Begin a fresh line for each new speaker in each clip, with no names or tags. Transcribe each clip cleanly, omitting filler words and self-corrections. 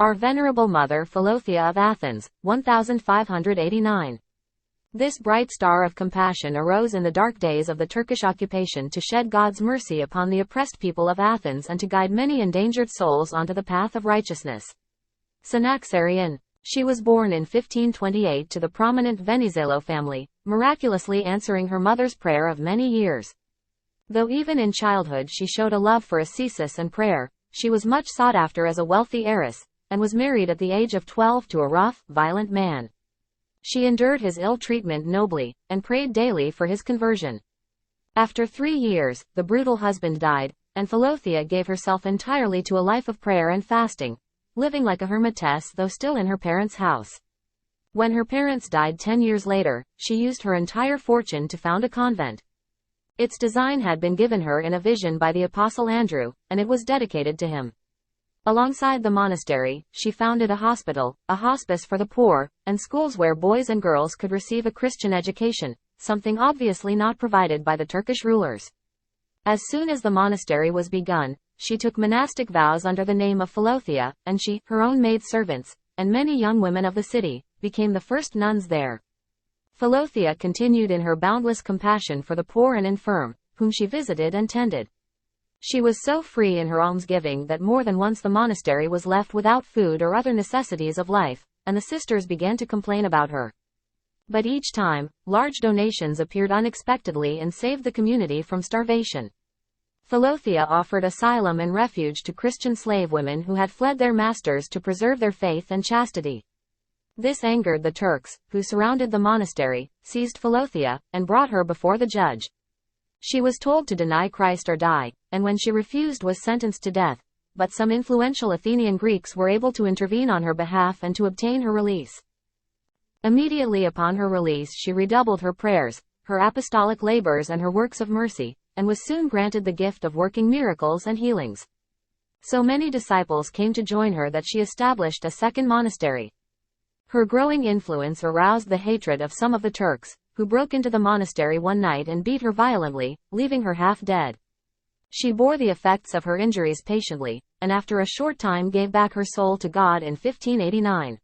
Our Venerable Mother Philothea of Athens, 1589. This bright star of compassion arose in the dark days of the Turkish occupation to shed God's mercy upon the oppressed people of Athens and to guide many endangered souls onto the path of righteousness. Synaxarion. She was born in 1528 to the prominent Venizelos family, miraculously answering her mother's prayer of many years. Though even in childhood she showed a love for ascesis and prayer, she was much sought after as a wealthy heiress, and was married at the age of 12 to a rough, violent man. She endured his ill treatment nobly, and prayed daily for his conversion. After 3 years, the brutal husband died, and Philothea gave herself entirely to a life of prayer and fasting, living like a hermitess though still in her parents' house. When her parents died 10 years later, she used her entire fortune to found a convent. Its design had been given her in a vision by the Apostle Andrew, and it was dedicated to him. Alongside the monastery, she founded a hospital, a hospice for the poor, and schools where boys and girls could receive a Christian education, something obviously not provided by the Turkish rulers. As soon as the monastery was begun, she took monastic vows under the name of Philothea, and she, her own maid-servants, and many young women of the city, became the first nuns there. Philothea continued in her boundless compassion for the poor and infirm, whom she visited and tended. She was so free in her almsgiving that more than once the monastery was left without food or other necessities of life, and the sisters began to complain about her. But each time, large donations appeared unexpectedly and saved the community from starvation. Philothea offered asylum and refuge to Christian slave women who had fled their masters to preserve their faith and chastity. This angered the Turks, who surrounded the monastery, seized Philothea, and brought her before the judge. She was told to deny Christ or die, and when she refused was sentenced to death, but some influential Athenian Greeks were able to intervene on her behalf and to obtain her release. Immediately upon her release she redoubled her prayers, her apostolic labors and her works of mercy, and was soon granted the gift of working miracles and healings. So many disciples came to join her that she established a second monastery. Her growing influence aroused the hatred of some of the Turks, who broke into the monastery one night and beat her violently, leaving her half dead. She bore the effects of her injuries patiently, and after a short time gave back her soul to God in 1589.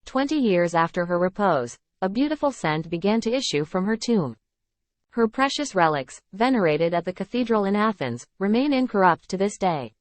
20 years after her repose, a beautiful scent began to issue from her tomb. Her precious relics, venerated at the cathedral in Athens, remain incorrupt to this day.